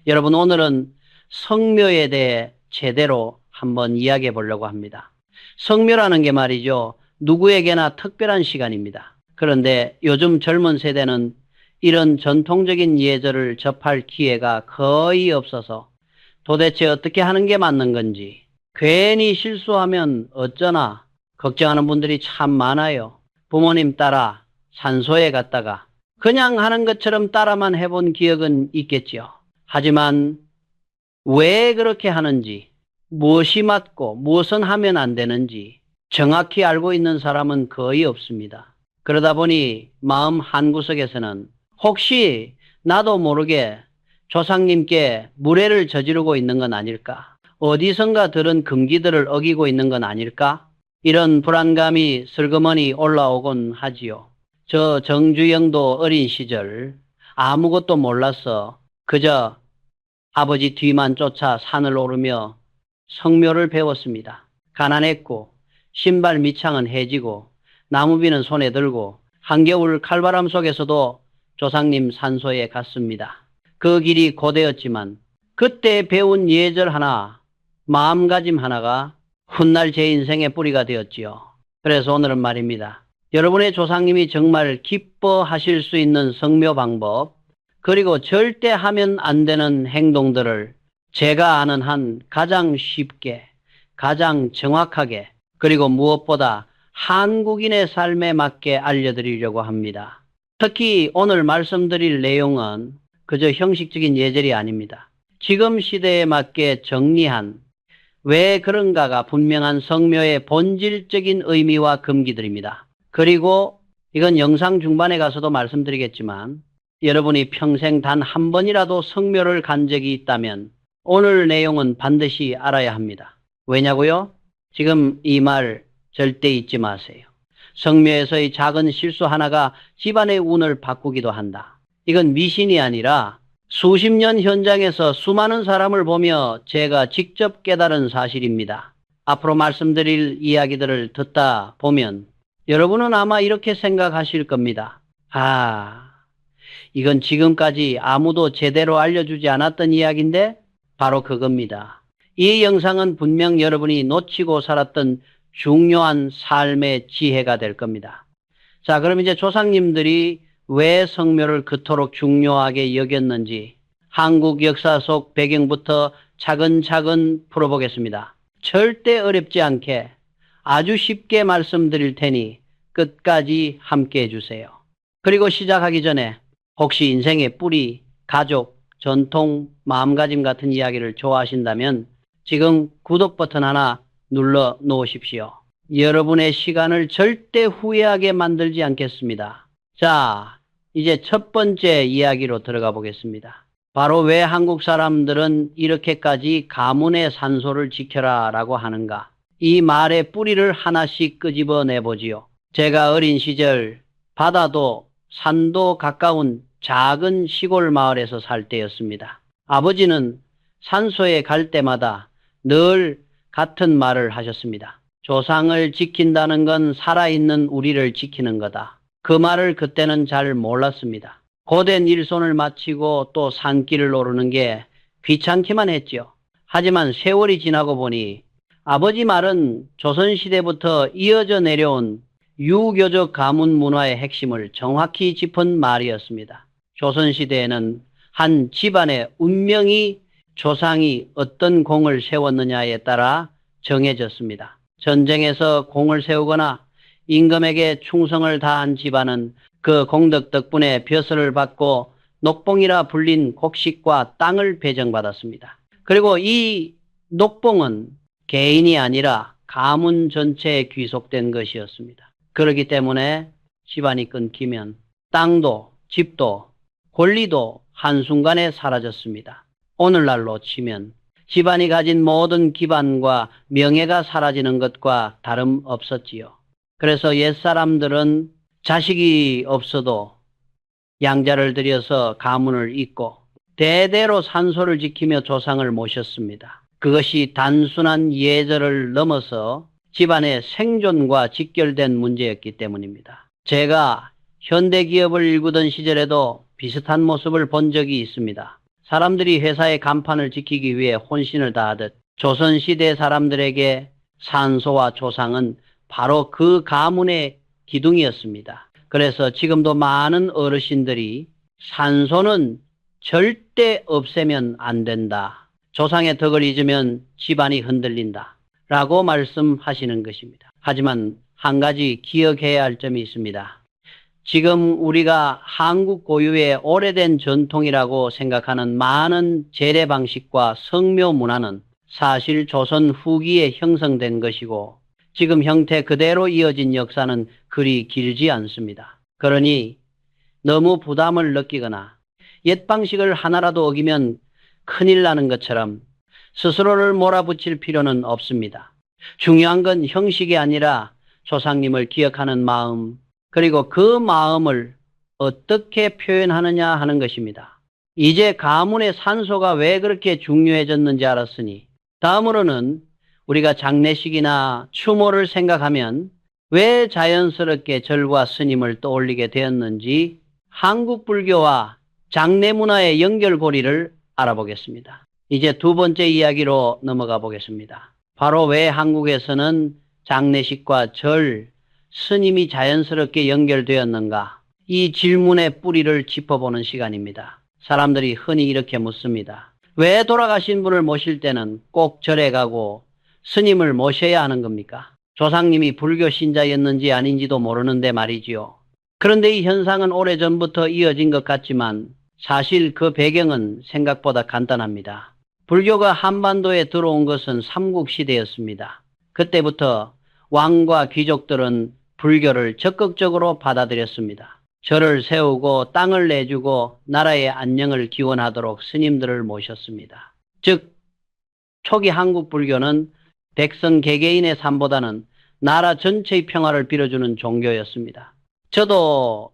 여러분, 오늘은 성묘에 대해 제대로 한번 이야기해 보려고 합니다. 성묘라는 게 말이죠, 누구에게나 특별한 시간입니다. 그런데 요즘 젊은 세대는 이런 전통적인 예절을 접할 기회가 거의 없어서 도대체 어떻게 하는 게 맞는 건지, 괜히 실수하면 어쩌나 걱정하는 분들이 참 많아요. 부모님 따라 산소에 갔다가 그냥 하는 것처럼 따라만 해본 기억은 있겠지요. 하지만 왜 그렇게 하는지, 무엇이 맞고 무엇은 하면 안 되는지 정확히 알고 있는 사람은 거의 없습니다. 그러다 보니 마음 한구석에서는 혹시 나도 모르게 조상님께 무례를 저지르고 있는 건 아닐까? 어디선가 들은 금기들을 어기고 있는 건 아닐까? 이런 불안감이 슬그머니 올라오곤 하지요. 저 정주영도 어린 시절 아무것도 몰라서 그저 아버지 뒤만 쫓아 산을 오르며 성묘를 배웠습니다. 가난했고 신발 밑창은 해지고 나무비는 손에 들고 한겨울 칼바람 속에서도 조상님 산소에 갔습니다. 그 길이 고되었지만 그때 배운 예절 하나, 마음가짐 하나가 훗날 제 인생의 뿌리가 되었지요. 그래서 오늘은 말입니다, 여러분의 조상님이 정말 기뻐하실 수 있는 성묘 방법, 그리고 절대 하면 안 되는 행동들을 제가 아는 한 가장 쉽게, 가장 정확하게, 그리고 무엇보다 한국인의 삶에 맞게 알려드리려고 합니다. 특히 오늘 말씀드릴 내용은 그저 형식적인 예절이 아닙니다. 지금 시대에 맞게 정리한, 왜 그런가가 분명한 성묘의 본질적인 의미와 금기들입니다. 그리고 이건 영상 중반에 가서도 말씀드리겠지만, 여러분이 평생 단 한 번이라도 성묘를 간 적이 있다면 오늘 내용은 반드시 알아야 합니다. 왜냐고요? 지금 이 말 절대 잊지 마세요. 성묘에서의 작은 실수 하나가 집안의 운을 바꾸기도 한다. 이건 미신이 아니라 수십 년 현장에서 수많은 사람을 보며 제가 직접 깨달은 사실입니다. 앞으로 말씀드릴 이야기들을 듣다 보면 여러분은 아마 이렇게 생각하실 겁니다. 이건 지금까지 아무도 제대로 알려주지 않았던 이야기인데 바로 그겁니다. 이 영상은 분명 여러분이 놓치고 살았던 중요한 삶의 지혜가 될 겁니다. 자, 그럼 이제 조상님들이 왜 성묘를 그토록 중요하게 여겼는지 한국 역사 속 배경부터 차근차근 풀어보겠습니다. 절대 어렵지 않게 아주 쉽게 말씀드릴 테니 끝까지 함께 해주세요. 그리고 시작하기 전에 혹시 인생의 뿌리, 가족, 전통, 마음가짐 같은 이야기를 좋아하신다면 지금 구독 버튼 하나 눌러 놓으십시오. 여러분의 시간을 절대 후회하게 만들지 않겠습니다. 자, 이제 첫 번째 이야기로 들어가 보겠습니다. 바로 왜 한국 사람들은 이렇게까지 가문의 산소를 지켜라 라고 하는가? 이 말의 뿌리를 하나씩 끄집어 내보지요. 제가 어린 시절 바다도 산도 가까운 작은 시골 마을에서 살 때였습니다. 아버지는 산소에 갈 때마다 늘 같은 말을 하셨습니다. 조상을 지킨다는 건 살아있는 우리를 지키는 거다. 그 말을 그때는 잘 몰랐습니다. 고된 일손을 마치고 또 산길을 오르는 게 귀찮기만 했지요. 하지만 세월이 지나고 보니 아버지 말은 조선시대부터 이어져 내려온 유교적 가문 문화의 핵심을 정확히 짚은 말이었습니다. 조선시대에는 한 집안의 운명이 조상이 어떤 공을 세웠느냐에 따라 정해졌습니다. 전쟁에서 공을 세우거나 임금에게 충성을 다한 집안은 그 공덕 덕분에 벼슬을 받고 녹봉이라 불린 곡식과 땅을 배정받았습니다. 그리고 이 녹봉은 개인이 아니라 가문 전체에 귀속된 것이었습니다. 그렇기 때문에 집안이 끊기면 땅도 집도 권리도 한순간에 사라졌습니다. 오늘날로 치면 집안이 가진 모든 기반과 명예가 사라지는 것과 다름없었지요. 그래서 옛사람들은 자식이 없어도 양자를 들여서 가문을 잇고 대대로 산소를 지키며 조상을 모셨습니다. 그것이 단순한 예절을 넘어서 집안의 생존과 직결된 문제였기 때문입니다. 제가 현대기업을 일구던 시절에도 비슷한 모습을 본 적이 있습니다. 사람들이 회사의 간판을 지키기 위해 혼신을 다하듯 조선시대 사람들에게 산소와 조상은 바로 그 가문의 기둥이었습니다. 그래서 지금도 많은 어르신들이 산소는 절대 없애면 안 된다. 조상의 덕을 잊으면 집안이 흔들린다. 라고 말씀하시는 것입니다. 하지만 한 가지 기억해야 할 점이 있습니다. 지금 우리가 한국 고유의 오래된 전통이라고 생각하는 많은 제례 방식과 성묘 문화는 사실 조선 후기에 형성된 것이고 지금 형태 그대로 이어진 역사는 그리 길지 않습니다. 그러니 너무 부담을 느끼거나 옛 방식을 하나라도 어기면 큰일 나는 것처럼 스스로를 몰아붙일 필요는 없습니다. 중요한 건 형식이 아니라 조상님을 기억하는 마음, 그리고 그 마음을 어떻게 표현하느냐 하는 것입니다. 이제 가문의 산소가 왜 그렇게 중요해졌는지 알았으니 다음으로는 우리가 장례식이나 추모를 생각하면 왜 자연스럽게 절과 스님을 떠올리게 되었는지 한국 불교와 장례 문화의 연결고리를 알아보겠습니다. 이제 두 번째 이야기로 넘어가 보겠습니다. 바로 왜 한국에서는 장례식과 절, 스님이 자연스럽게 연결되었는가? 이 질문의 뿌리를 짚어보는 시간입니다. 사람들이 흔히 이렇게 묻습니다. 왜 돌아가신 분을 모실 때는 꼭 절에 가고 스님을 모셔야 하는 겁니까? 조상님이 불교 신자였는지 아닌지도 모르는데 말이지요. 그런데 이 현상은 오래전부터 이어진 것 같지만 사실 그 배경은 생각보다 간단합니다. 불교가 한반도에 들어온 것은 삼국시대였습니다. 그때부터 왕과 귀족들은 불교를 적극적으로 받아들였습니다. 절을 세우고 땅을 내주고 나라의 안녕을 기원하도록 스님들을 모셨습니다. 즉 초기 한국 불교는 백성 개개인의 삶보다는 나라 전체의 평화를 빌어주는 종교였습니다. 저도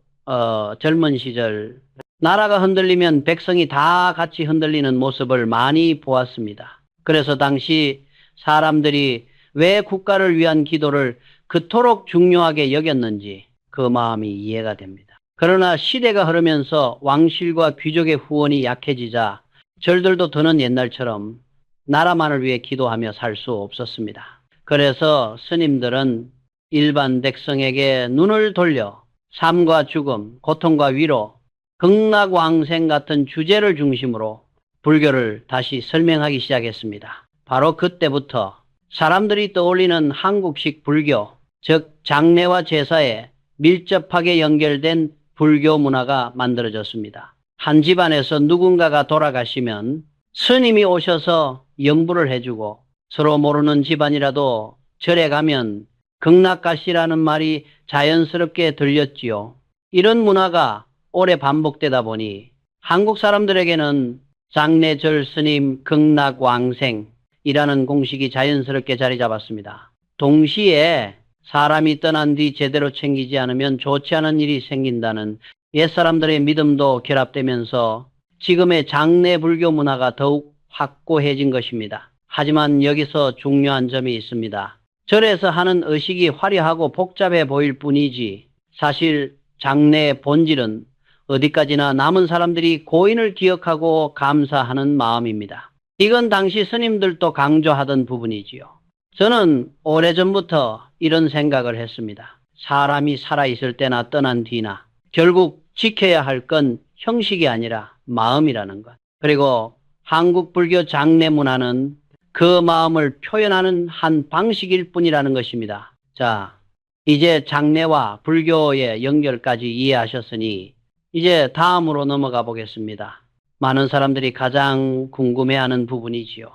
젊은 시절 나라가 흔들리면 백성이 다 같이 흔들리는 모습을 많이 보았습니다. 그래서 당시 사람들이 왜 국가를 위한 기도를 그토록 중요하게 여겼는지 그 마음이 이해가 됩니다. 그러나 시대가 흐르면서 왕실과 귀족의 후원이 약해지자 절들도 더는 옛날처럼 나라만을 위해 기도하며 살 수 없었습니다. 그래서 스님들은 일반 백성에게 눈을 돌려 삶과 죽음, 고통과 위로, 극락왕생 같은 주제를 중심으로 불교를 다시 설명하기 시작했습니다. 바로 그때부터 사람들이 떠올리는 한국식 불교, 즉 장례와 제사에 밀접하게 연결된 불교 문화가 만들어졌습니다. 한 집안에서 누군가가 돌아가시면 스님이 오셔서 영부를 해주고 서로 모르는 집안이라도 절에 가면 극락가시라는 말이 자연스럽게 들렸지요. 이런 문화가 오래 반복되다 보니 한국 사람들에게는 장례, 절, 스님, 극락, 왕생이라는 공식이 자연스럽게 자리 잡았습니다. 동시에 사람이 떠난 뒤 제대로 챙기지 않으면 좋지 않은 일이 생긴다는 옛사람들의 믿음도 결합되면서 지금의 장례 불교 문화가 더욱 확고해진 것입니다. 하지만 여기서 중요한 점이 있습니다. 절에서 하는 의식이 화려하고 복잡해 보일 뿐이지 사실 장례의 본질은 어디까지나 남은 사람들이 고인을 기억하고 감사하는 마음입니다. 이건 당시 스님들도 강조하던 부분이지요. 저는 오래전부터 이런 생각을 했습니다. 사람이 살아있을 때나 떠난 뒤나 결국 지켜야 할 건 형식이 아니라 마음이라는 것. 그리고 한국 불교 장례 문화는 그 마음을 표현하는 한 방식일 뿐이라는 것입니다. 자, 이제 장례와 불교의 연결까지 이해하셨으니 이제 다음으로 넘어가 보겠습니다. 많은 사람들이 가장 궁금해하는 부분이지요.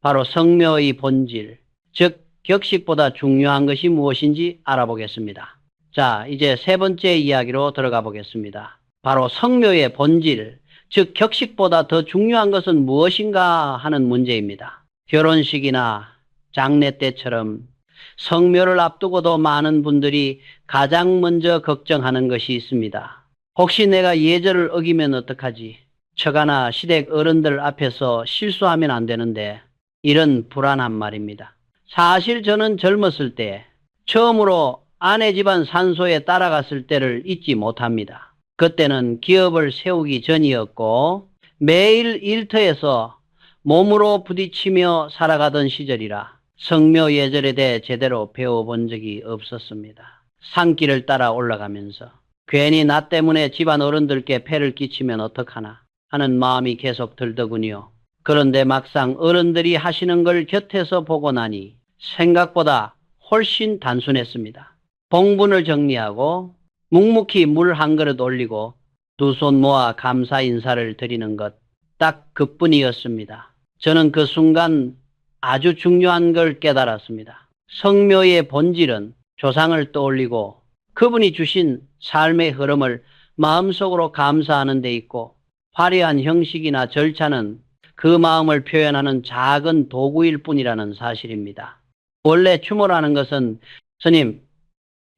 바로 성묘의 본질, 즉 격식보다 중요한 것이 무엇인지 알아보겠습니다. 자, 이제 세 번째 이야기로 들어가 보겠습니다. 바로 성묘의 본질, 즉 격식보다 더 중요한 것은 무엇인가 하는 문제입니다. 결혼식이나 장례 때처럼 성묘를 앞두고도 많은 분들이 가장 먼저 걱정하는 것이 있습니다. 혹시 내가 예절을 어기면 어떡하지? 처가나 시댁 어른들 앞에서 실수하면 안 되는데 이런 불안한 말입니다. 사실 저는 젊었을 때 처음으로 아내 집안 산소에 따라갔을 때를 잊지 못합니다. 그때는 기업을 세우기 전이었고 매일 일터에서 몸으로 부딪히며 살아가던 시절이라 성묘 예절에 대해 제대로 배워본 적이 없었습니다. 산길을 따라 올라가면서 괜히 나 때문에 집안 어른들께 폐를 끼치면 어떡하나 하는 마음이 계속 들더군요. 그런데 막상 어른들이 하시는 걸 곁에서 보고 나니 생각보다 훨씬 단순했습니다. 봉분을 정리하고 묵묵히 물 한 그릇 올리고 두 손 모아 감사 인사를 드리는 것, 딱 그뿐이었습니다. 저는 그 순간 아주 중요한 걸 깨달았습니다. 성묘의 본질은 조상을 떠올리고 그분이 주신 삶의 흐름을 마음속으로 감사하는 데 있고, 화려한 형식이나 절차는 그 마음을 표현하는 작은 도구일 뿐이라는 사실입니다. 원래 추모라는 것은 스님,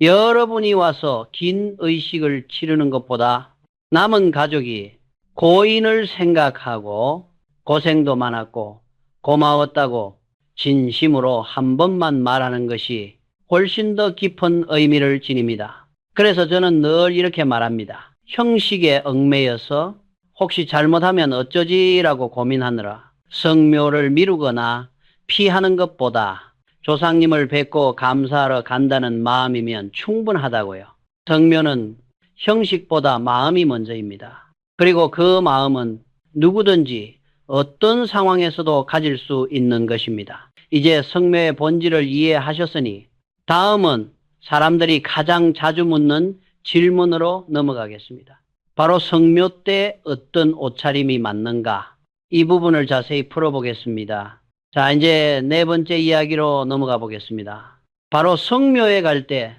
여러분이 와서 긴 의식을 치르는 것보다 남은 가족이 고인을 생각하고 고생도 많았고 고마웠다고 진심으로 한 번만 말하는 것이 훨씬 더 깊은 의미를 지닙니다. 그래서 저는 늘 이렇게 말합니다. 형식에 얽매여서 혹시 잘못하면 어쩌지라고 고민하느라 성묘를 미루거나 피하는 것보다 조상님을 뵙고 감사하러 간다는 마음이면 충분하다고요. 성묘는 형식보다 마음이 먼저입니다. 그리고 그 마음은 누구든지 어떤 상황에서도 가질 수 있는 것입니다. 이제 성묘의 본질을 이해하셨으니 다음은 사람들이 가장 자주 묻는 질문으로 넘어가겠습니다. 바로 성묘 때 어떤 옷차림이 맞는가? 이 부분을 자세히 풀어보겠습니다. 자, 이제 네 번째 이야기로 넘어가 보겠습니다. 바로 성묘에 갈 때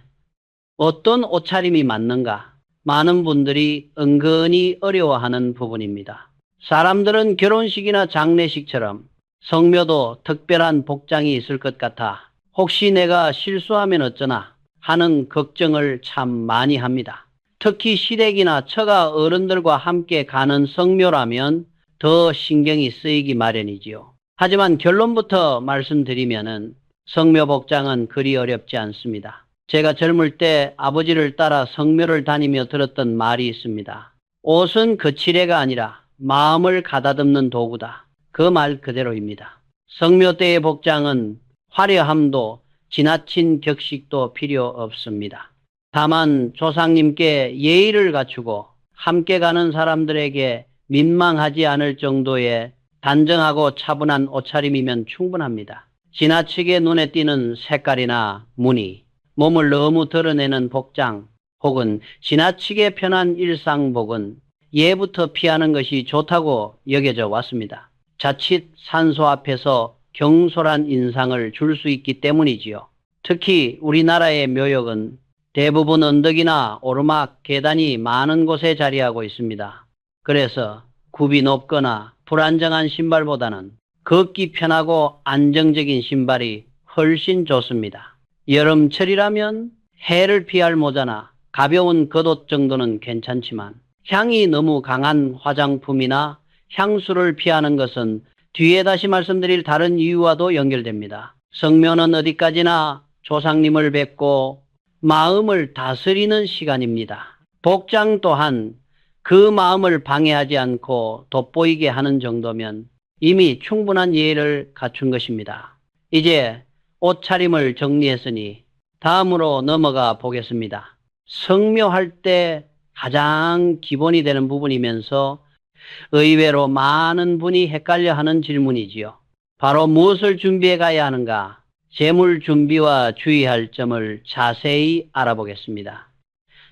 어떤 옷차림이 맞는가? 많은 분들이 은근히 어려워하는 부분입니다. 사람들은 결혼식이나 장례식처럼 성묘도 특별한 복장이 있을 것 같아 혹시 내가 실수하면 어쩌나 하는 걱정을 참 많이 합니다. 특히 시댁이나 처가 어른들과 함께 가는 성묘라면 더 신경이 쓰이기 마련이지요. 하지만 결론부터 말씀드리면은 성묘 복장은 그리 어렵지 않습니다. 제가 젊을 때 아버지를 따라 성묘를 다니며 들었던 말이 있습니다. 옷은 거치레가 아니라 마음을 가다듬는 도구다. 그 말 그대로입니다. 성묘 때의 복장은 화려함도 지나친 격식도 필요 없습니다. 다만 조상님께 예의를 갖추고 함께 가는 사람들에게 민망하지 않을 정도의 단정하고 차분한 옷차림이면 충분합니다. 지나치게 눈에 띄는 색깔이나 무늬, 몸을 너무 드러내는 복장 혹은 지나치게 편한 일상복은 예부터 피하는 것이 좋다고 여겨져 왔습니다. 자칫 산소 앞에서 경솔한 인상을 줄 수 있기 때문이지요. 특히 우리나라의 묘역은 대부분 언덕이나 오르막, 계단이 많은 곳에 자리하고 있습니다. 그래서 굽이 높거나 불안정한 신발보다는 걷기 편하고 안정적인 신발이 훨씬 좋습니다. 여름철이라면 해를 피할 모자나 가벼운 겉옷 정도는 괜찮지만 향이 너무 강한 화장품이나 향수를 피하는 것은 뒤에 다시 말씀드릴 다른 이유와도 연결됩니다. 성묘는 어디까지나 조상님을 뵙고 마음을 다스리는 시간입니다. 복장 또한 그 마음을 방해하지 않고 돋보이게 하는 정도면 이미 충분한 예의를 갖춘 것입니다. 이제 옷차림을 정리했으니 다음으로 넘어가 보겠습니다. 성묘할 때 가장 기본이 되는 부분이면서 의외로 많은 분이 헷갈려하는 질문이지요. 바로 무엇을 준비해 가야 하는가? 재물 준비와 주의할 점을 자세히 알아보겠습니다.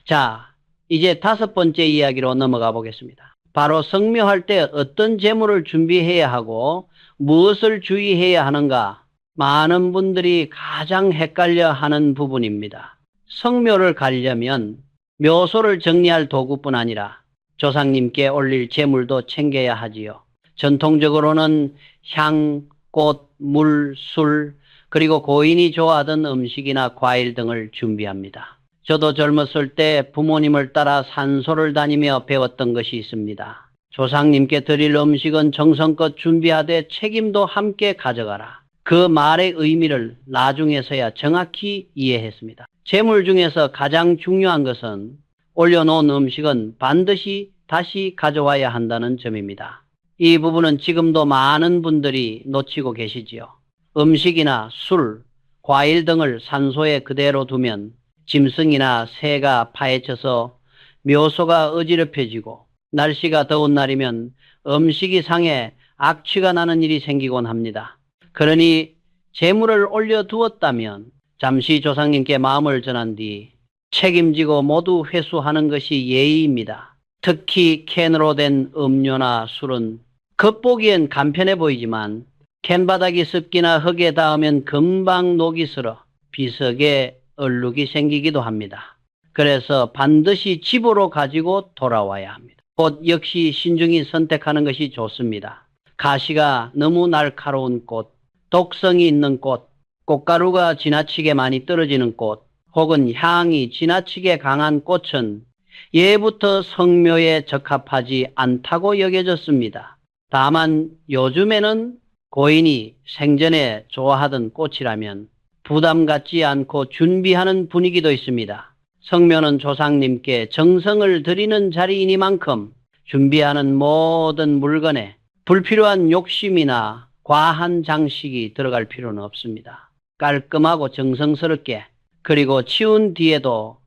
자, 이제 다섯 번째 이야기로 넘어가 보겠습니다. 바로 성묘할 때 어떤 재물을 준비해야 하고 무엇을 주의해야 하는가? 많은 분들이 가장 헷갈려하는 부분입니다. 성묘를 가려면 묘소를 정리할 도구뿐 아니라 조상님께 올릴 제물도 챙겨야 하지요. 전통적으로는 향, 꽃, 물, 술, 그리고 고인이 좋아하던 음식이나 과일 등을 준비합니다. 저도 젊었을 때 부모님을 따라 산소를 다니며 배웠던 것이 있습니다. 조상님께 드릴 음식은 정성껏 준비하되 책임도 함께 가져가라. 그 말의 의미를 나중에서야 정확히 이해했습니다. 제물 중에서 가장 중요한 것은 올려놓은 음식은 반드시 다시 가져와야 한다는 점입니다. 이 부분은 지금도 많은 분들이 놓치고 계시지요. 음식이나 술, 과일 등을 산소에 그대로 두면 짐승이나 새가 파헤쳐서 묘소가 어지럽혀지고 날씨가 더운 날이면 음식이 상해 악취가 나는 일이 생기곤 합니다. 그러니 재물을 올려두었다면 잠시 조상님께 마음을 전한 뒤 책임지고 모두 회수하는 것이 예의입니다. 특히 캔으로 된 음료나 술은 겉보기엔 간편해 보이지만 캔바닥이 습기나 흙에 닿으면 금방 녹이 슬어 비석에 얼룩이 생기기도 합니다. 그래서 반드시 집으로 가지고 돌아와야 합니다. 꽃 역시 신중히 선택하는 것이 좋습니다. 가시가 너무 날카로운 꽃, 독성이 있는 꽃, 꽃가루가 지나치게 많이 떨어지는 꽃, 혹은 향이 지나치게 강한 꽃은 예부터 성묘에 적합하지 않다고 여겨졌습니다. 다만 요즘에는 고인이 생전에 좋아하던 꽃이라면 부담 갖지 않고 준비하는 분위기도 있습니다. 성묘는 조상님께 정성을 드리는 자리이니만큼 준비하는 모든 물건에 불필요한 욕심이나 과한 장식이 들어갈 필요는 없습니다. 깔끔하고 정성스럽게, 그리고 치운 뒤에도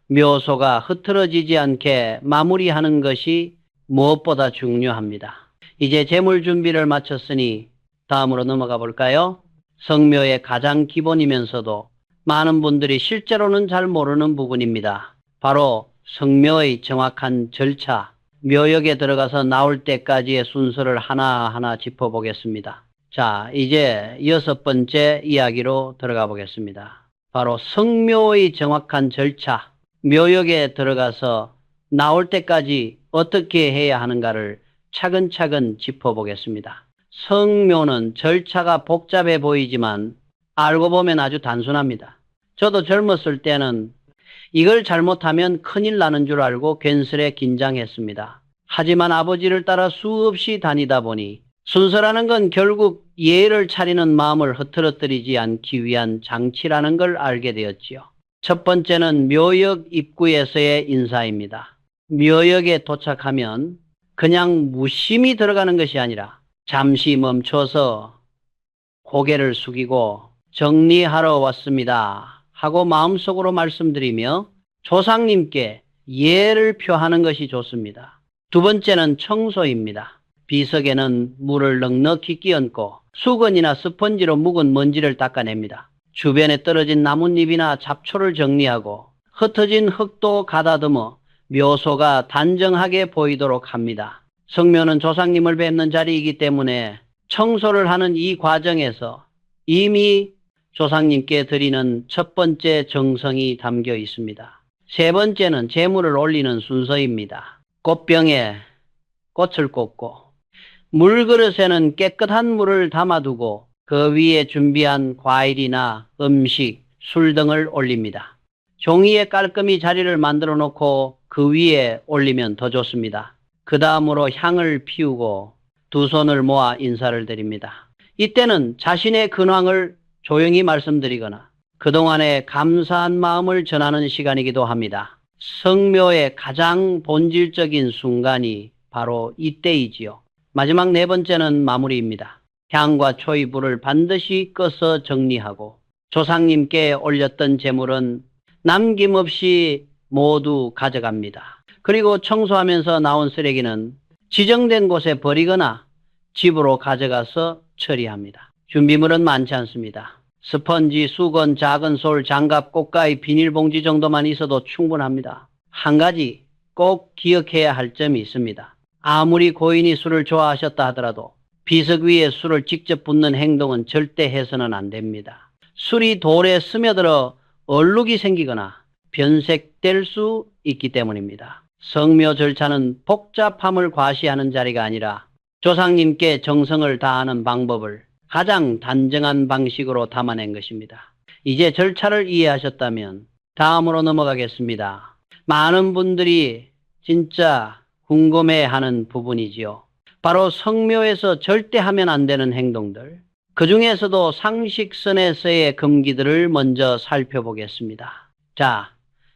묘소가 흐트러지지 않게 마무리하는 것이 무엇보다 중요합니다. 이제 재물 준비를 마쳤으니 다음으로 넘어가 볼까요? 성묘의 가장 기본이면서도 많은 분들이 실제로는 잘 모르는 부분입니다. 바로 성묘의 정확한 절차, 묘역에 들어가서 나올 때까지의 순서를 하나하나 짚어보겠습니다. 자, 이제 6번째 이야기로 들어가 보겠습니다. 바로 성묘의 정확한 절차, 묘역에 들어가서 나올 때까지 어떻게 해야 하는가를 차근차근 짚어보겠습니다. 성묘는 절차가 복잡해 보이지만 알고 보면 아주 단순합니다. 저도 젊었을 때는 이걸 잘못하면 큰일 나는 줄 알고 괜스레 긴장했습니다. 하지만 아버지를 따라 수없이 다니다 보니 순서라는 건 결국 예의를 차리는 마음을 흐트러뜨리지 않기 위한 장치라는 걸 알게 되었지요. 첫 번째는 묘역 입구에서의 인사입니다. 묘역에 도착하면 그냥 무심히 들어가는 것이 아니라 잠시 멈춰서 고개를 숙이고 정리하러 왔습니다 하고 마음속으로 말씀드리며 조상님께 예를 표하는 것이 좋습니다. 두 번째는 청소입니다. 비석에는 물을 넉넉히 끼얹고 수건이나 스펀지로 묵은 먼지를 닦아냅니다. 주변에 떨어진 나뭇잎이나 잡초를 정리하고 흩어진 흙도 가다듬어 묘소가 단정하게 보이도록 합니다. 성묘는 조상님을 뵙는 자리이기 때문에 청소를 하는 이 과정에서 이미 조상님께 드리는 첫 번째 정성이 담겨 있습니다. 세 번째는 재물을 올리는 순서입니다. 꽃병에 꽃을 꽂고 물그릇에는 깨끗한 물을 담아두고 그 위에 준비한 과일이나 음식, 술 등을 올립니다. 종이에 깔끔히 자리를 만들어 놓고 그 위에 올리면 더 좋습니다. 그 다음으로 향을 피우고 두 손을 모아 인사를 드립니다. 이때는 자신의 근황을 조용히 말씀드리거나 그동안의 감사한 마음을 전하는 시간이기도 합니다. 성묘의 가장 본질적인 순간이 바로 이때이지요. 마지막 네 번째는 마무리입니다. 향과 초의 불을 반드시 꺼서 정리하고 조상님께 올렸던 재물은 남김없이 모두 가져갑니다. 그리고 청소하면서 나온 쓰레기는 지정된 곳에 버리거나 집으로 가져가서 처리합니다. 준비물은 많지 않습니다. 스펀지, 수건, 작은 솔, 장갑, 꽃가위, 비닐봉지 정도만 있어도 충분합니다. 한 가지 꼭 기억해야 할 점이 있습니다. 아무리 고인이 술을 좋아하셨다 하더라도 비석 위에 술을 직접 붓는 행동은 절대 해서는 안 됩니다. 술이 돌에 스며들어 얼룩이 생기거나 변색될 수 있기 때문입니다. 성묘 절차는 복잡함을 과시하는 자리가 아니라 조상님께 정성을 다하는 방법을 가장 단정한 방식으로 담아낸 것입니다. 이제 절차를 이해하셨다면 다음으로 넘어가겠습니다. 많은 분들이 진짜 궁금해하는 부분이지요. 바로 성묘에서 절대 하면 안 되는 행동들, 그 중에서도 상식선에서의 금기들을 먼저 살펴보겠습니다. 자,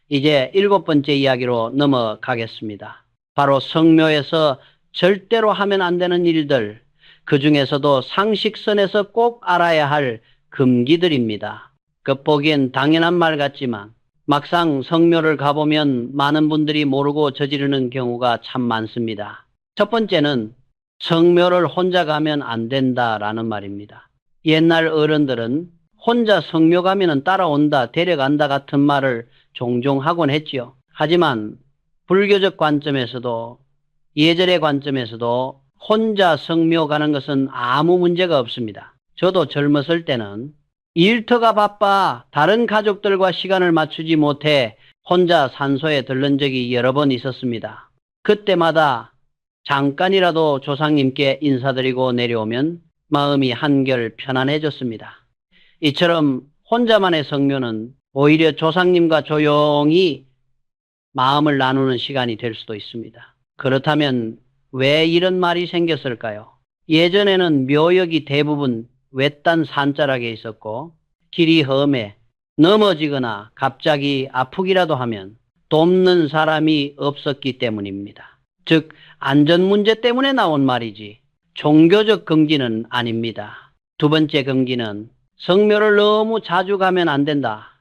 이제 7번째 이야기로 넘어가겠습니다. 바로 성묘에서 절대로 하면 안 되는 일들, 그 중에서도 상식선에서 꼭 알아야 할 금기들입니다. 겉보기엔 당연한 말 같지만 막상 성묘를 가보면 많은 분들이 모르고 저지르는 경우가 참 많습니다. 첫 번째는 성묘를 혼자 가면 안 된다라는 말입니다. 옛날 어른들은 혼자 성묘 가면은 따라온다, 데려간다 같은 말을 종종 하곤 했지요. 하지만 불교적 관점에서도 예절의 관점에서도 혼자 성묘 가는 것은 아무 문제가 없습니다. 저도 젊었을 때는 일터가 바빠 다른 가족들과 시간을 맞추지 못해 혼자 산소에 들른 적이 여러 번 있었습니다. 그때마다 잠깐이라도 조상님께 인사드리고 내려오면 마음이 한결 편안해졌습니다. 이처럼 혼자만의 성묘는 오히려 조상님과 조용히 마음을 나누는 시간이 될 수도 있습니다. 그렇다면 왜 이런 말이 생겼을까요? 예전에는 묘역이 대부분 외딴 산자락에 있었고 길이 험해 넘어지거나 갑자기 아프기라도 하면 돕는 사람이 없었기 때문입니다. 즉 안전 문제 때문에 나온 말이지 종교적 금기는 아닙니다. 두 번째 금기는 성묘를 너무 자주 가면 안 된다.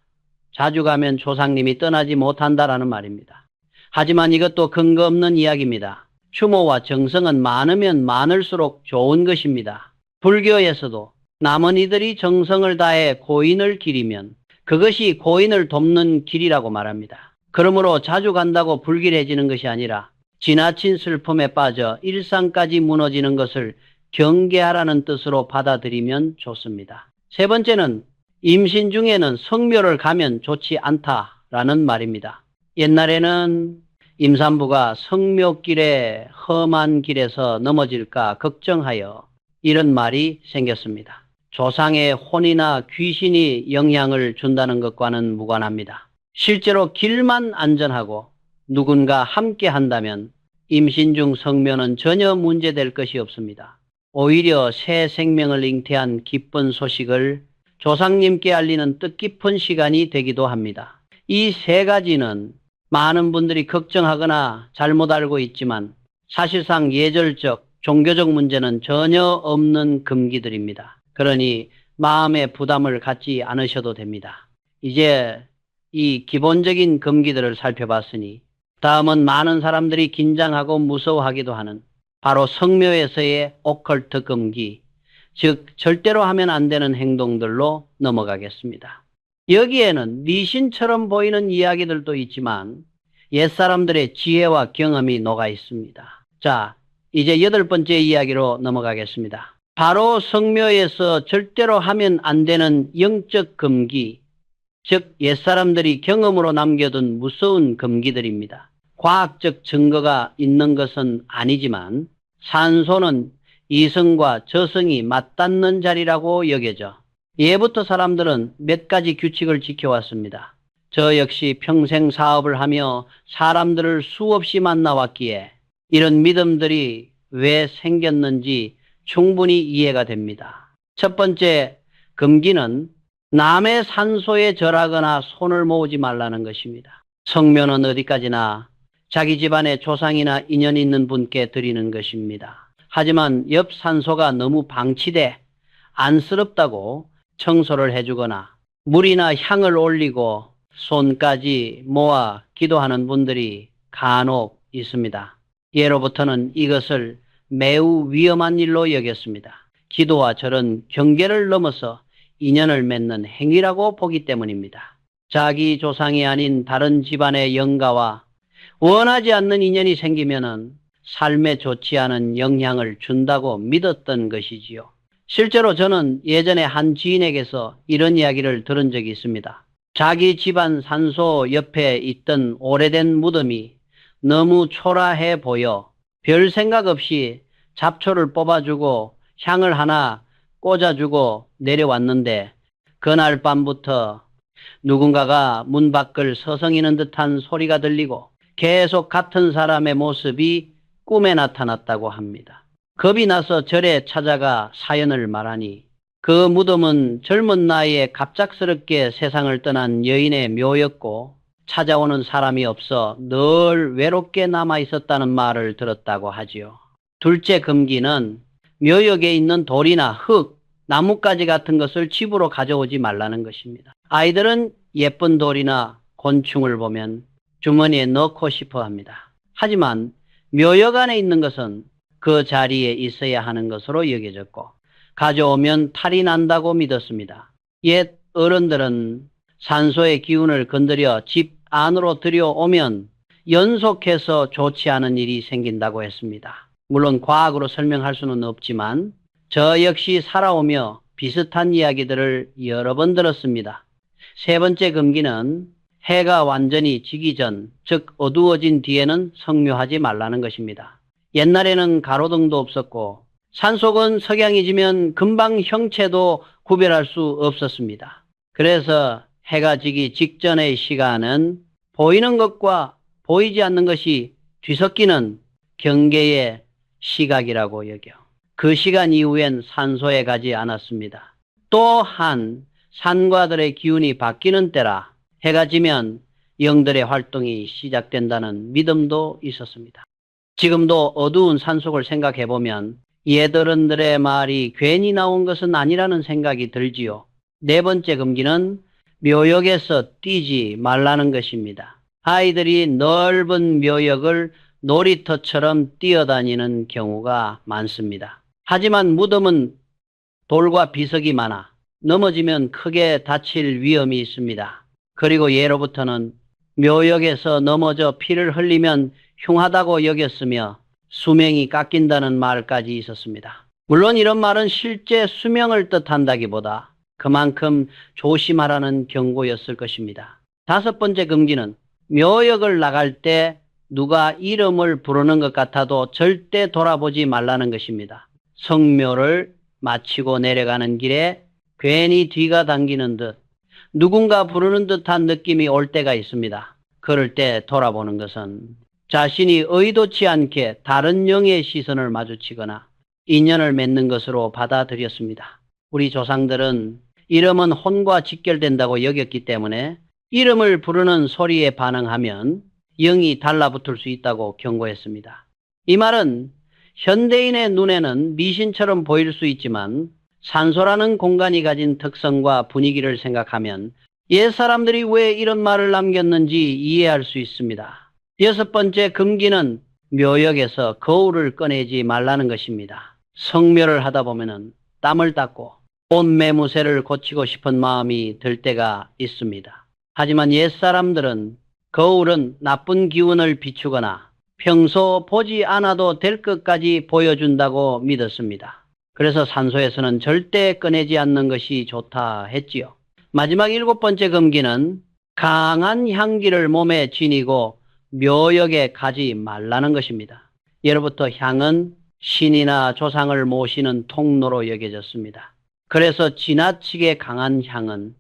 자주 가면 조상님이 떠나지 못한다라는 말입니다. 하지만 이것도 근거 없는 이야기입니다. 추모와 정성은 많으면 많을수록 좋은 것입니다. 불교에서도 남은 이들이 정성을 다해 고인을 기리면 그것이 고인을 돕는 길이라고 말합니다. 그러므로 자주 간다고 불길해지는 것이 아니라 지나친 슬픔에 빠져 일상까지 무너지는 것을 경계하라는 뜻으로 받아들이면 좋습니다. 세 번째는 임신 중에는 성묘를 가면 좋지 않다라는 말입니다. 옛날에는 임산부가 성묘길에 험한 길에서 넘어질까 걱정하여 이런 말이 생겼습니다. 조상의 혼이나 귀신이 영향을 준다는 것과는 무관합니다. 실제로 길만 안전하고 누군가 함께 한다면 임신 중 성묘는 전혀 문제될 것이 없습니다. 오히려 새 생명을 잉태한 기쁜 소식을 조상님께 알리는 뜻깊은 시간이 되기도 합니다. 이 세 가지는 많은 분들이 걱정하거나 잘못 알고 있지만 사실상 예절적, 종교적 문제는 전혀 없는 금기들입니다. 그러니 마음의 부담을 갖지 않으셔도 됩니다. 이제 이 기본적인 금기들을 살펴봤으니 다음은 많은 사람들이 긴장하고 무서워하기도 하는 바로 성묘에서의 오컬트 금기, 즉 절대로 하면 안 되는 행동들로 넘어가겠습니다. 여기에는 미신처럼 보이는 이야기들도 있지만 옛사람들의 지혜와 경험이 녹아 있습니다. 자, 이제 8번째 이야기로 넘어가겠습니다. 바로 성묘에서 절대로 하면 안 되는 영적 금기, 즉 옛사람들이 경험으로 남겨둔 무서운 금기들입니다. 과학적 증거가 있는 것은 아니지만 산소는 이성과 저성이 맞닿는 자리라고 여겨져 예부터 사람들은 몇 가지 규칙을 지켜왔습니다. 저 역시 평생 사업을 하며 사람들을 수없이 만나왔기에 이런 믿음들이 왜 생겼는지 충분히 이해가 됩니다. 첫 번째 금기는 남의 산소에 절하거나 손을 모으지 말라는 것입니다. 성묘는 어디까지나 자기 집안의 조상이나 인연 있는 분께 드리는 것입니다. 하지만 옆 산소가 너무 방치돼 안쓰럽다고 청소를 해주거나 물이나 향을 올리고 손까지 모아 기도하는 분들이 간혹 있습니다. 예로부터는 이것을 매우 위험한 일로 여겼습니다. 기도와 절은 경계를 넘어서 인연을 맺는 행위라고 보기 때문입니다. 자기 조상이 아닌 다른 집안의 영가와 원하지 않는 인연이 생기면은 삶에 좋지 않은 영향을 준다고 믿었던 것이지요. 실제로 저는 예전에 한 지인에게서 이런 이야기를 들은 적이 있습니다. 자기 집안 산소 옆에 있던 오래된 무덤이 너무 초라해 보여 별 생각 없이 잡초를 뽑아주고 향을 하나 꽂아주고 내려왔는데 그날 밤부터 누군가가 문 밖을 서성이는 듯한 소리가 들리고 계속 같은 사람의 모습이 꿈에 나타났다고 합니다. 겁이 나서 절에 찾아가 사연을 말하니 그 무덤은 젊은 나이에 갑작스럽게 세상을 떠난 여인의 묘였고 찾아오는 사람이 없어 늘 외롭게 남아 있었다는 말을 들었다고 하지요. 둘째 금기는 묘역에 있는 돌이나 흙, 나뭇가지 같은 것을 집으로 가져오지 말라는 것입니다. 아이들은 예쁜 돌이나 곤충을 보면 주머니에 넣고 싶어 합니다. 하지만 묘역 안에 있는 것은 그 자리에 있어야 하는 것으로 여겨졌고 가져오면 탈이 난다고 믿었습니다. 옛 어른들은 산소의 기운을 건드려 집 안으로 들여오면 연속해서 좋지 않은 일이 생긴다고 했습니다. 물론 과학으로 설명할 수는 없지만 저 역시 살아오며 비슷한 이야기들을 여러 번 들었습니다. 세 번째 금기는 해가 완전히 지기 전, 즉 어두워진 뒤에는 성묘하지 말라는 것입니다. 옛날에는 가로등도 없었고 산속은 석양이 지면 금방 형체도 구별할 수 없었습니다. 그래서 해가 지기 직전의 시간은 보이는 것과 보이지 않는 것이 뒤섞이는 경계의 시각이라고 여겨 그 시간 이후엔 산소에 가지 않았습니다. 또한 산과들의 기운이 바뀌는 때라 해가 지면 영들의 활동이 시작된다는 믿음도 있었습니다. 지금도 어두운 산속을 생각해보면 옛어른들의 말이 괜히 나온 것은 아니라는 생각이 들지요. 네 번째 금기는 묘역에서 뛰지 말라는 것입니다. 아이들이 넓은 묘역을 놀이터처럼 뛰어다니는 경우가 많습니다. 하지만 무덤은 돌과 비석이 많아 넘어지면 크게 다칠 위험이 있습니다. 그리고 예로부터는 묘역에서 넘어져 피를 흘리면 흉하다고 여겼으며 수명이 깎인다는 말까지 있었습니다. 물론 이런 말은 실제 수명을 뜻한다기보다 그만큼 조심하라는 경고였을 것입니다. 다섯 번째 금기는 묘역을 나갈 때 누가 이름을 부르는 것 같아도 절대 돌아보지 말라는 것입니다. 성묘를 마치고 내려가는 길에 괜히 뒤가 당기는 듯 누군가 부르는 듯한 느낌이 올 때가 있습니다. 그럴 때 돌아보는 것은 자신이 의도치 않게 다른 영의 시선을 마주치거나 인연을 맺는 것으로 받아들였습니다. 우리 조상들은 이름은 혼과 직결된다고 여겼기 때문에 이름을 부르는 소리에 반응하면 영이 달라붙을 수 있다고 경고했습니다. 이 말은 현대인의 눈에는 미신처럼 보일 수 있지만 산소라는 공간이 가진 특성과 분위기를 생각하면 옛 사람들이 왜 이런 말을 남겼는지 이해할 수 있습니다. 여섯 번째 금기는 묘역에서 거울을 꺼내지 말라는 것입니다. 성묘를 하다 보면 땀을 닦고 옷 매무새를 고치고 싶은 마음이 들 때가 있습니다. 하지만 옛 사람들은 거울은 나쁜 기운을 비추거나 평소 보지 않아도 될 것까지 보여준다고 믿었습니다. 그래서 산소에서는 절대 꺼내지 않는 것이 좋다 했지요. 마지막 일곱 번째 금기는 강한 향기를 몸에 지니고 묘역에 가지 말라는 것입니다. 예로부터 향은 신이나 조상을 모시는 통로로 여겨졌습니다. 그래서 지나치게 강한 향은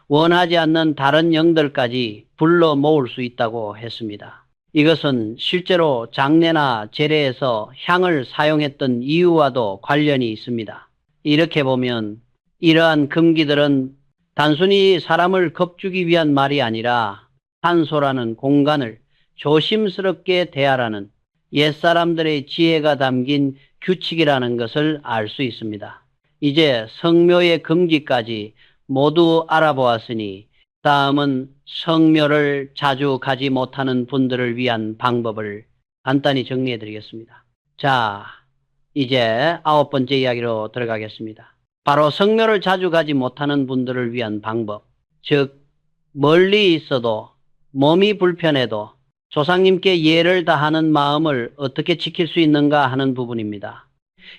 원하지 않는 다른 영들까지 불러 모을 수 있다고 했습니다. 이것은 실제로 장례나 제례에서 향을 사용했던 이유와도 관련이 있습니다. 이렇게 보면 이러한 금기들은 단순히 사람을 겁주기 위한 말이 아니라 산소라는 공간을 조심스럽게 대하라는 옛사람들의 지혜가 담긴 규칙이라는 것을 알 수 있습니다. 이제 성묘의 금기까지 모두 알아보았으니 다음은 성묘를 자주 가지 못하는 분들을 위한 방법을 간단히 정리해 드리겠습니다. 자, 이제 아홉 번째 이야기로 들어가겠습니다. 바로 성묘를 자주 가지 못하는 분들을 위한 방법, 즉 멀리 있어도 몸이 불편해도 조상님께 예를 다하는 마음을 어떻게 지킬 수 있는가 하는 부분입니다.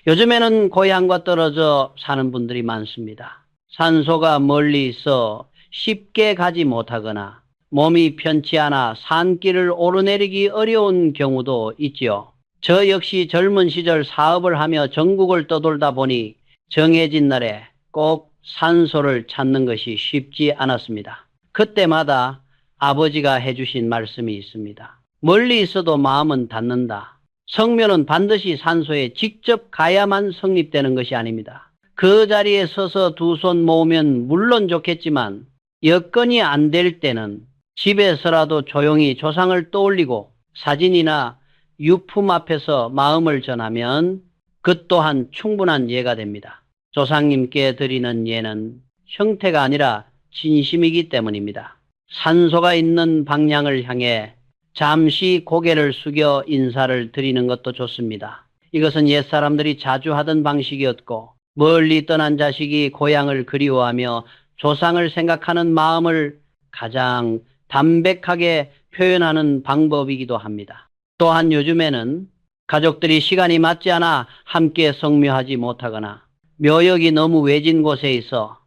요즘에는 고향과 떨어져 사는 분들이 많습니다. 산소가 멀리 있어 쉽게 가지 못하거나 몸이 편치 않아 산길을 오르내리기 어려운 경우도 있지요. 저 역시 젊은 시절 사업을 하며 전국을 떠돌다 보니 정해진 날에 꼭 산소를 찾는 것이 쉽지 않았습니다. 그때마다 아버지가 해주신 말씀이 있습니다. 멀리 있어도 마음은 닿는다. 성묘는 반드시 산소에 직접 가야만 성립되는 것이 아닙니다. 그 자리에 서서 두 손 모으면 물론 좋겠지만 여건이 안 될 때는 집에서라도 조용히 조상을 떠올리고 사진이나 유품 앞에서 마음을 전하면 그 또한 충분한 예가 됩니다. 조상님께 드리는 예는 형태가 아니라 진심이기 때문입니다. 산소가 있는 방향을 향해 잠시 고개를 숙여 인사를 드리는 것도 좋습니다. 이것은 옛사람들이 자주 하던 방식이었고 멀리 떠난 자식이 고향을 그리워하며 조상을 생각하는 마음을 가장 담백하게 표현하는 방법이기도 합니다. 또한 요즘에는 가족들이 시간이 맞지 않아 함께 성묘하지 못하거나 묘역이 너무 외진 곳에 있어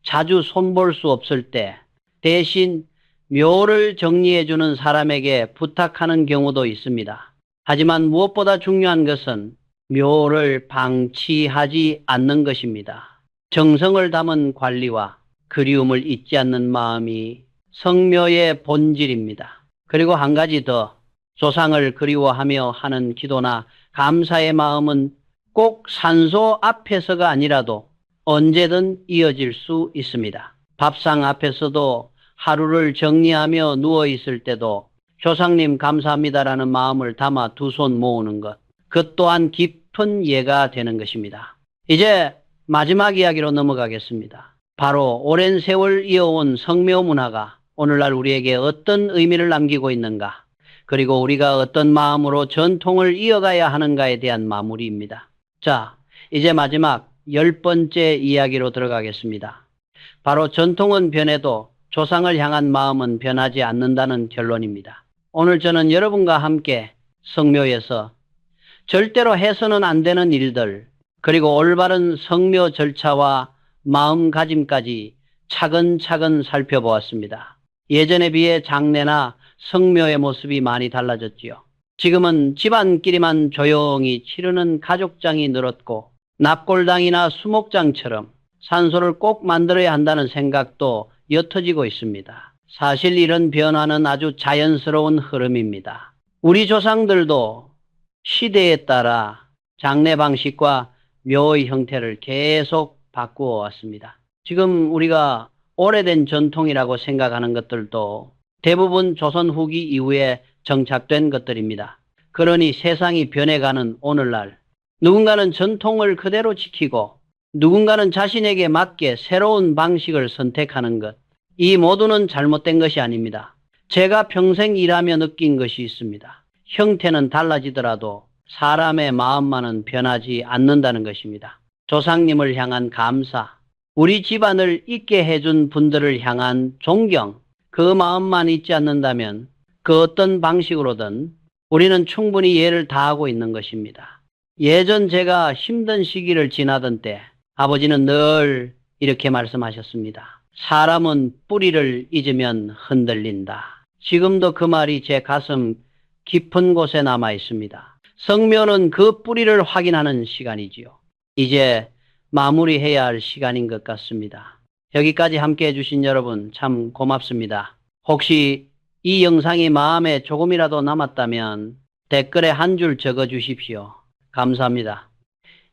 자주 손볼 수 없을 때 대신 묘를 정리해주는 사람에게 부탁하는 경우도 있습니다. 하지만 무엇보다 중요한 것은 묘를 방치하지 않는 것입니다. 정성을 담은 관리와 그리움을 잊지 않는 마음이 성묘의 본질입니다. 그리고 한 가지 더, 조상을 그리워하며 하는 기도나 감사의 마음은 꼭 산소 앞에서가 아니라도 언제든 이어질 수 있습니다. 밥상 앞에서도 하루를 정리하며 누워있을 때도 조상님 감사합니다라는 마음을 담아 두 손 모으는 것, 그 또한 깊은 예가 되는 것입니다. 이제 마지막 이야기로 넘어가겠습니다. 바로 오랜 세월 이어온 성묘 문화가 오늘날 우리에게 어떤 의미를 남기고 있는가, 그리고 우리가 어떤 마음으로 전통을 이어가야 하는가에 대한 마무리입니다. 자, 이제 마지막 10번째 이야기로 들어가겠습니다. 바로 전통은 변해도 조상을 향한 마음은 변하지 않는다는 결론입니다. 오늘 저는 여러분과 함께 성묘에서 절대로 해서는 안 되는 일들, 그리고 올바른 성묘 절차와 마음가짐까지 차근차근 살펴보았습니다. 예전에 비해 장례나 성묘의 모습이 많이 달라졌지요. 지금은 집안끼리만 조용히 치르는 가족장이 늘었고 납골당이나 수목장처럼 산소를 꼭 만들어야 한다는 생각도 옅어지고 있습니다. 사실 이런 변화는 아주 자연스러운 흐름입니다. 우리 조상들도 시대에 따라 장례 방식과 묘의 형태를 계속 바꾸어 왔습니다. 지금 우리가 오래된 전통이라고 생각하는 것들도 대부분 조선 후기 이후에 정착된 것들입니다. 그러니 세상이 변해가는 오늘날 누군가는 전통을 그대로 지키고 누군가는 자신에게 맞게 새로운 방식을 선택하는 것, 이 모두는 잘못된 것이 아닙니다. 제가 평생 일하며 느낀 것이 있습니다. 형태는 달라지더라도 사람의 마음만은 변하지 않는다는 것입니다. 조상님을 향한 감사, 우리 집안을 있게 해준 분들을 향한 존경, 그 마음만 잊지 않는다면 그 어떤 방식으로든 우리는 충분히 예를 다하고 있는 것입니다. 예전 제가 힘든 시기를 지나던 때 아버지는 늘 이렇게 말씀하셨습니다. 사람은 뿌리를 잊으면 흔들린다. 지금도 그 말이 제 가슴 깊은 곳에 남아 있습니다. 성묘는 그 뿌리를 확인하는 시간이지요. 이제 마무리해야 할 시간인 것 같습니다. 여기까지 함께 해주신 여러분 참 고맙습니다. 혹시 이 영상이 마음에 조금이라도 남았다면 댓글에 한 줄 적어 주십시오. 감사합니다.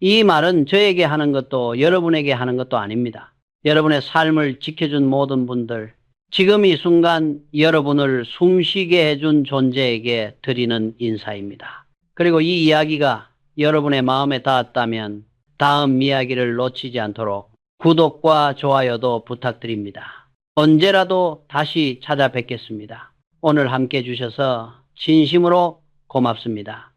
이 말은 저에게 하는 것도 여러분에게 하는 것도 아닙니다. 여러분의 삶을 지켜준 모든 분들, 지금 이 순간 여러분을 숨쉬게 해준 존재에게 드리는 인사입니다. 그리고 이 이야기가 여러분의 마음에 닿았다면 다음 이야기를 놓치지 않도록 구독과 좋아요도 부탁드립니다. 언제라도 다시 찾아뵙겠습니다. 오늘 함께 해주셔서 진심으로 고맙습니다.